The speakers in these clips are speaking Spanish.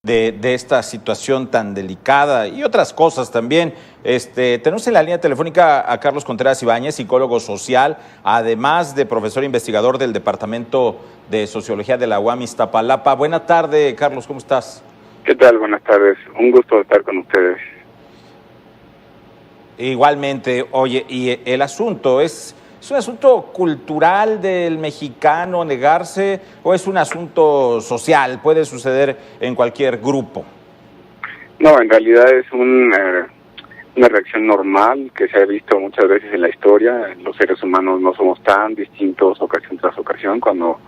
de esta situación tan delicada y otras cosas también. Tenemos en la línea telefónica a Carlos Contreras Ibáñez, psicólogo social, además de profesor investigador del Departamento de Sociología de la UAM Iztapalapa. Buena tarde, Carlos, ¿cómo estás? ¿Qué tal? Buenas tardes. Un gusto estar con ustedes. Igualmente. Oye, y el asunto ¿es un asunto cultural del mexicano negarse o es un asunto social? ¿Puede suceder en cualquier grupo? No, en realidad es una reacción normal que se ha visto muchas veces en la historia. Los seres humanos no somos tan distintos ocasión tras ocasión. Cuando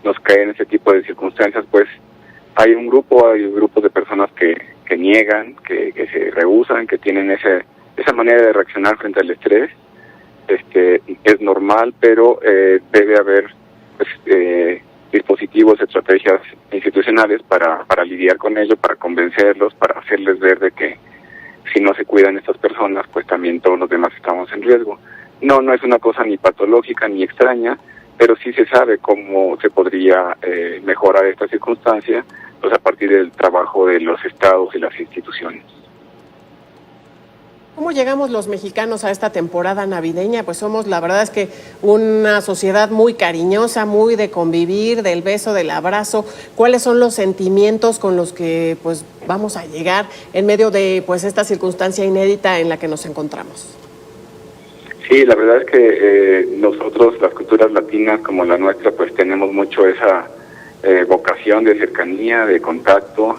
nos caen ese tipo de circunstancias, pues hay grupos de personas que niegan, que se rehúsan, que tienen esa manera de reaccionar frente al estrés. Es normal, pero debe haber dispositivos, estrategias institucionales para lidiar con ello, para convencerlos, para hacerles ver de que si no se cuidan estas personas, pues también todos los demás estamos en riesgo. No es una cosa ni patológica ni extraña, pero sí se sabe cómo se podría mejorar esta circunstancia, pues a partir del trabajo de los estados y las instituciones. ¿Cómo llegamos los mexicanos a esta temporada navideña? Pues somos, la verdad es que una sociedad muy cariñosa, muy de convivir, del beso, del abrazo. ¿Cuáles son los sentimientos con los que pues vamos a llegar en medio de pues esta circunstancia inédita en la que nos encontramos? Sí, la verdad es que nosotros, las culturas latinas como la nuestra, pues tenemos mucho esa vocación de cercanía, de contacto,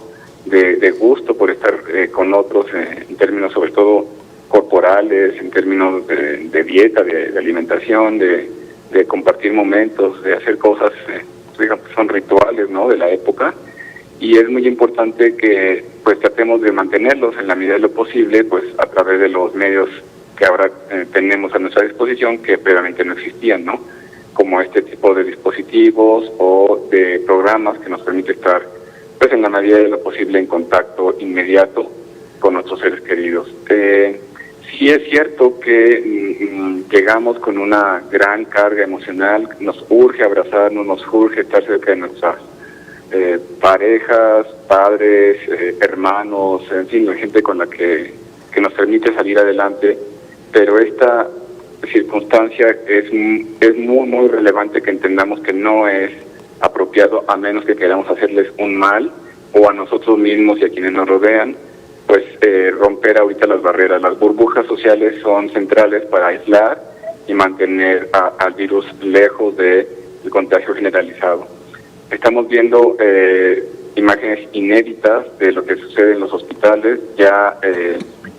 de gusto por estar con otros en términos sobre todo corporales, en términos de dieta, de alimentación, de compartir momentos, de hacer cosas, digamos, son rituales, ¿no?, de la época, y es muy importante que pues tratemos de mantenerlos en la medida de lo posible, pues a través de los medios que ahora tenemos a nuestra disposición, que previamente no existían, ¿no?, como este tipo de dispositivos o de programas que nos permite estar pues en la medida de lo posible en contacto inmediato con nuestros seres queridos. Sí es cierto que llegamos con una gran carga emocional, nos urge abrazarnos, nos urge estar cerca de nuestras parejas, padres, hermanos, en fin, la gente con la que nos permite salir adelante, pero esta circunstancia es muy relevante que entendamos que no es apropiado, a menos que queramos hacerles un mal, o a nosotros mismos y a quienes nos rodean, pues romper ahorita las barreras. Las burbujas sociales son centrales para aislar y mantener al virus lejos del contagio generalizado. Estamos viendo imágenes inéditas de lo que sucede en los hospitales, ya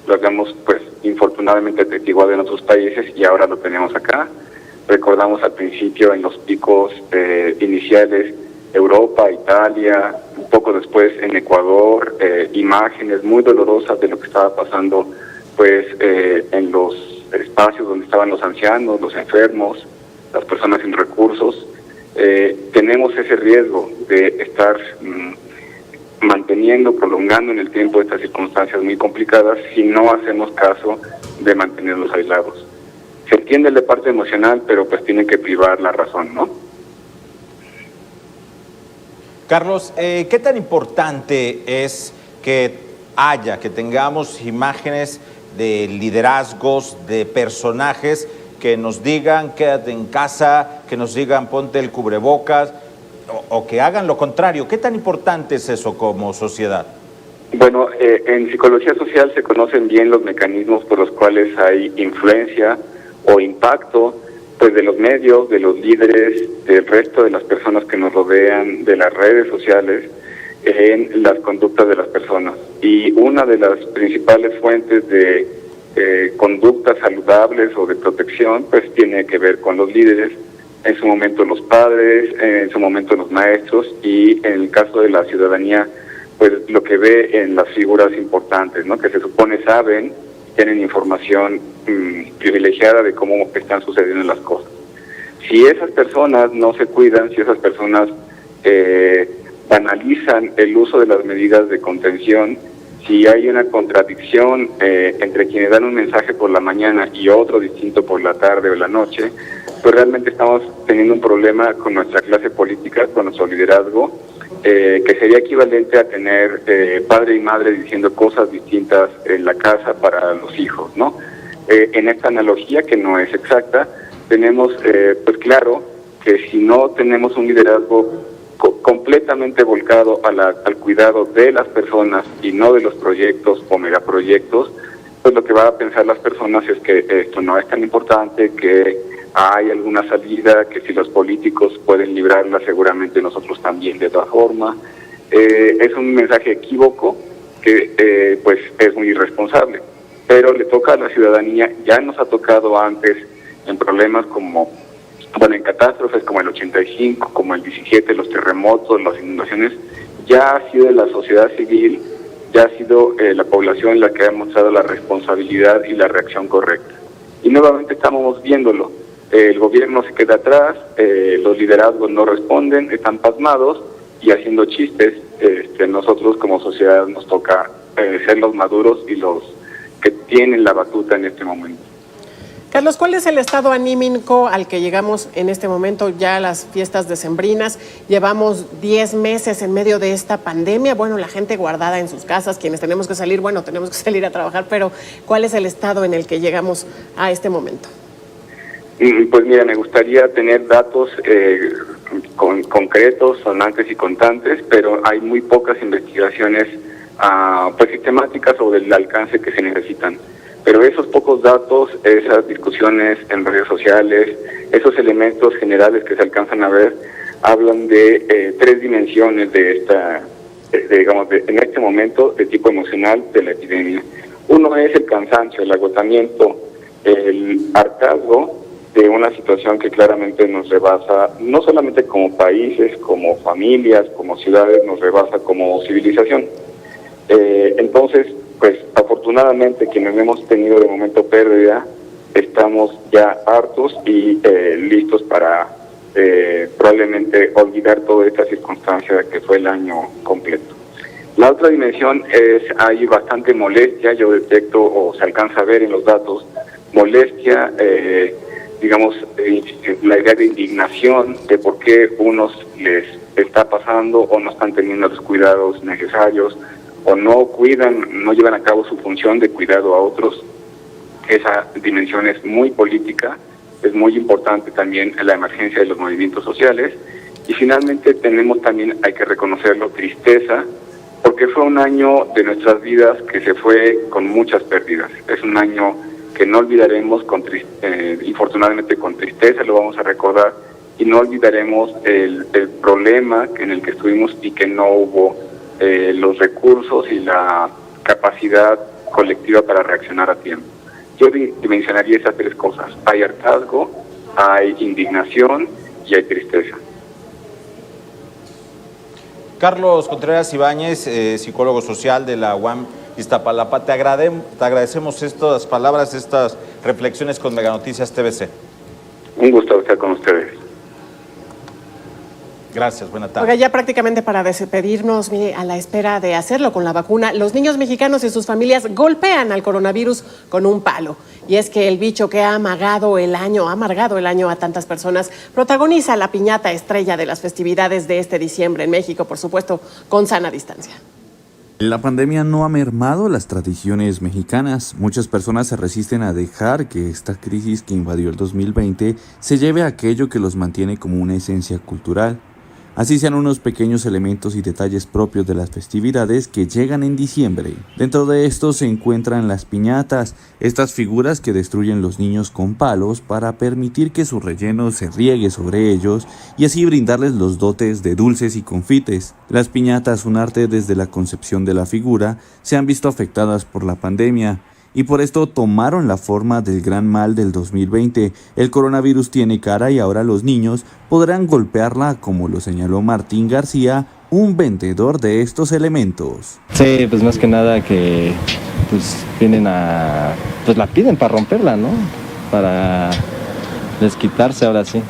lo habíamos pues infortunadamente atestiguado en otros países y ahora lo tenemos acá. Recordamos al principio en los picos iniciales Europa, Italia, un poco después en Ecuador, imágenes muy dolorosas de lo que estaba pasando pues en los espacios donde estaban los ancianos, los enfermos, las personas sin recursos. Tenemos ese riesgo de estar prolongando en el tiempo estas circunstancias muy complicadas si no hacemos caso de mantenerlos aislados. Se entiende la parte emocional, pero pues tiene que privar la razón, ¿no? Carlos, ¿qué tan importante es que tengamos imágenes de liderazgos, de personajes que nos digan quédate en casa, que nos digan ponte el cubrebocas o que hagan lo contrario? ¿Qué tan importante es eso como sociedad? Bueno, en psicología social se conocen bien los mecanismos por los cuales hay influencia o impacto pues de los medios, de los líderes, del resto de las personas que nos rodean, de las redes sociales, en las conductas de las personas. Y una de las principales fuentes de conductas saludables o de protección, pues tiene que ver con los líderes, en su momento los padres, en su momento los maestros y en el caso de la ciudadanía, pues lo que ve en las figuras importantes, ¿no?, que se supone saben, tienen información privilegiada de cómo están sucediendo las cosas. Si esas personas no se cuidan, si esas personas banalizan el uso de las medidas de contención, si hay una contradicción entre quienes dan un mensaje por la mañana y otro distinto por la tarde o la noche, pues realmente estamos teniendo un problema con nuestra clase política, con nuestro liderazgo, que sería equivalente a tener padre y madre diciendo cosas distintas en la casa para los hijos, ¿no? En esta analogía, que no es exacta, tenemos pues claro que si no tenemos un liderazgo completamente volcado al cuidado de las personas y no de los proyectos o megaproyectos, pues lo que van a pensar las personas es que esto no es tan importante, que hay alguna salida, que si los políticos pueden librarla, seguramente nosotros también de otra forma. Es un mensaje equívoco que pues es muy irresponsable, pero le toca a la ciudadanía. Ya nos ha tocado antes en problemas como, bueno, en catástrofes como el 85, como el 17, los terremotos, las inundaciones. Ya ha sido la sociedad civil, ya ha sido la población la que ha mostrado la responsabilidad y la reacción correcta. Y nuevamente estamos viéndolo. El gobierno se queda atrás, los liderazgos no responden, están pasmados y haciendo chistes. Nosotros como sociedad nos toca ser los maduros y los que tienen la batuta en este momento. Carlos, ¿cuál es el estado anímico al que llegamos en este momento, ya las fiestas decembrinas? Llevamos 10 meses en medio de esta pandemia. Bueno, la gente guardada en sus casas, quienes tenemos que salir, bueno, tenemos que salir a trabajar, pero ¿cuál es el estado en el que llegamos a este momento? Pues mira, me gustaría tener datos concretos, sonantes y contantes, pero hay muy pocas investigaciones pues sistemáticas sobre el alcance que se necesitan. Pero esos pocos datos, esas discusiones en redes sociales, esos elementos generales que se alcanzan a ver, hablan de 3 dimensiones de esta, en este momento, de tipo emocional de la epidemia. Uno es el cansancio, el agotamiento, el hartazgo de una situación que claramente nos rebasa, no solamente como países, como familias, como ciudades, nos rebasa como civilización. Entonces, pues afortunadamente quienes hemos tenido de momento pérdida, estamos ya hartos y listos para probablemente olvidar toda esta circunstancia que fue el año completo. La otra dimensión es, hay bastante molestia, yo detecto o se alcanza a ver en los datos, molestia, la idea de indignación de por qué unos les está pasando o no están teniendo los cuidados necesarios, o no cuidan, no llevan a cabo su función de cuidado a otros. Esa dimensión es muy política, es muy importante también en la emergencia de los movimientos sociales. Y finalmente tenemos también, hay que reconocerlo, tristeza, porque fue un año de nuestras vidas que se fue con muchas pérdidas. Es un año que no olvidaremos, infortunadamente con tristeza lo vamos a recordar, y no olvidaremos el problema en el que estuvimos y que no hubo los recursos y la capacidad colectiva para reaccionar a tiempo. Yo dimensionaría esas 3 cosas. Hay hartazgo, hay indignación y hay tristeza. Carlos Contreras Ibáñez, psicólogo social de la UAM Iztapalapa, te agradecemos estas palabras, estas reflexiones con Mega Noticias TVC. Un gusto estar con ustedes. Gracias, buena tarde. Oiga, ya prácticamente para despedirnos, mire, a la espera de hacerlo con la vacuna, los niños mexicanos y sus familias golpean al coronavirus con un palo. Y es que el bicho que ha amargado el año a tantas personas, protagoniza la piñata estrella de las festividades de este diciembre en México, por supuesto, con sana distancia. La pandemia no ha mermado las tradiciones mexicanas. Muchas personas se resisten a dejar que esta crisis que invadió el 2020 se lleve a aquello que los mantiene como una esencia cultural. Así sean unos pequeños elementos y detalles propios de las festividades que llegan en diciembre. Dentro de estos se encuentran las piñatas, estas figuras que destruyen los niños con palos para permitir que su relleno se riegue sobre ellos y así brindarles los dotes de dulces y confites. Las piñatas, un arte desde la concepción de la figura, se han visto afectadas por la pandemia. Y por esto tomaron la forma del gran mal del 2020. El coronavirus tiene cara y ahora los niños podrán golpearla, como lo señaló Martín García, un vendedor de estos elementos. Sí, pues más que nada que pues vienen pues la piden para romperla, ¿no? Para desquitarse ahora sí,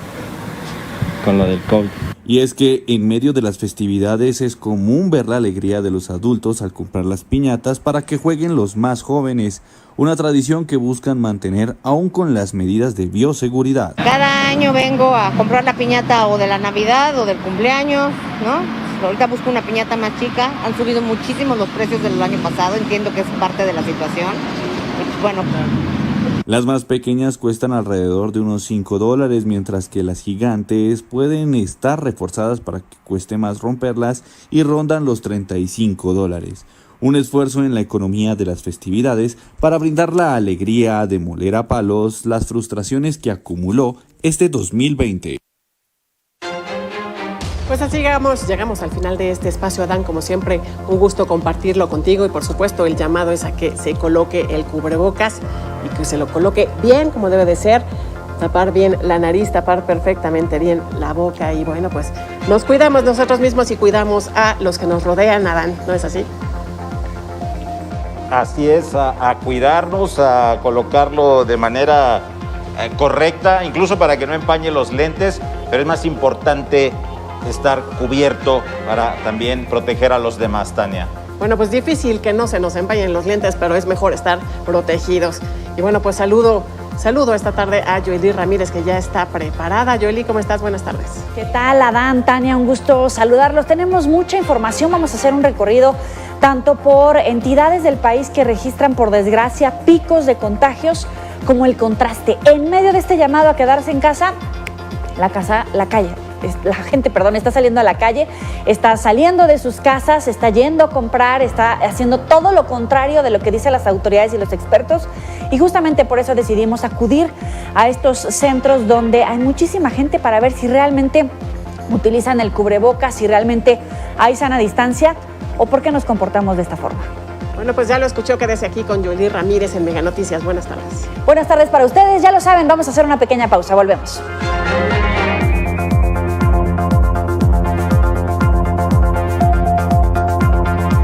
con lo del COVID. Y es que en medio de las festividades es común ver la alegría de los adultos al comprar las piñatas para que jueguen los más jóvenes, una tradición que buscan mantener aún con las medidas de bioseguridad. Cada año vengo a comprar la piñata o de la Navidad o del cumpleaños, ¿no? ahorita busco una piñata más chica. Han subido muchísimo los precios del año pasado, entiendo que es parte de la situación. Y bueno, Las más pequeñas cuestan alrededor de unos $5, mientras que las gigantes pueden estar reforzadas para que cueste más romperlas y rondan los $35. Un esfuerzo en la economía de las festividades para brindar la alegría de moler a palos las frustraciones que acumuló este 2020. Pues así llegamos al final de este espacio, Adán. Como siempre, un gusto compartirlo contigo y por supuesto el llamado es a que se coloque el cubrebocas y que se lo coloque bien como debe de ser, tapar bien la nariz, tapar perfectamente bien la boca y bueno, pues nos cuidamos nosotros mismos y cuidamos a los que nos rodean, Adán, ¿no es así? Así es, a cuidarnos, a colocarlo de manera correcta, incluso para que no empañe los lentes, pero es más importante estar cubierto para también proteger a los demás, Tania. Bueno, pues difícil que no se nos empañen los lentes, pero es mejor estar protegidos. Y bueno, pues saludo esta tarde a Yoeli Ramírez, que ya está preparada. Yoeli, ¿cómo estás? Buenas tardes. ¿Qué tal, Adán, Tania? Un gusto saludarlos. Tenemos mucha información. Vamos a hacer un recorrido tanto por entidades del país que registran, por desgracia, picos de contagios, como el contraste. En medio de este llamado a quedarse en casa, la gente está saliendo a la calle, está saliendo de sus casas, está yendo a comprar, está haciendo todo lo contrario de lo que dicen las autoridades y los expertos, y justamente por eso decidimos acudir a estos centros donde hay muchísima gente para ver si realmente utilizan el cubrebocas, si realmente hay sana distancia o por qué nos comportamos de esta forma. Bueno, pues ya lo escuchó, quédese aquí con Yoeli Ramírez en Mega Noticias. Buenas tardes. Buenas tardes para ustedes, ya lo saben, vamos a hacer una pequeña pausa, volvemos.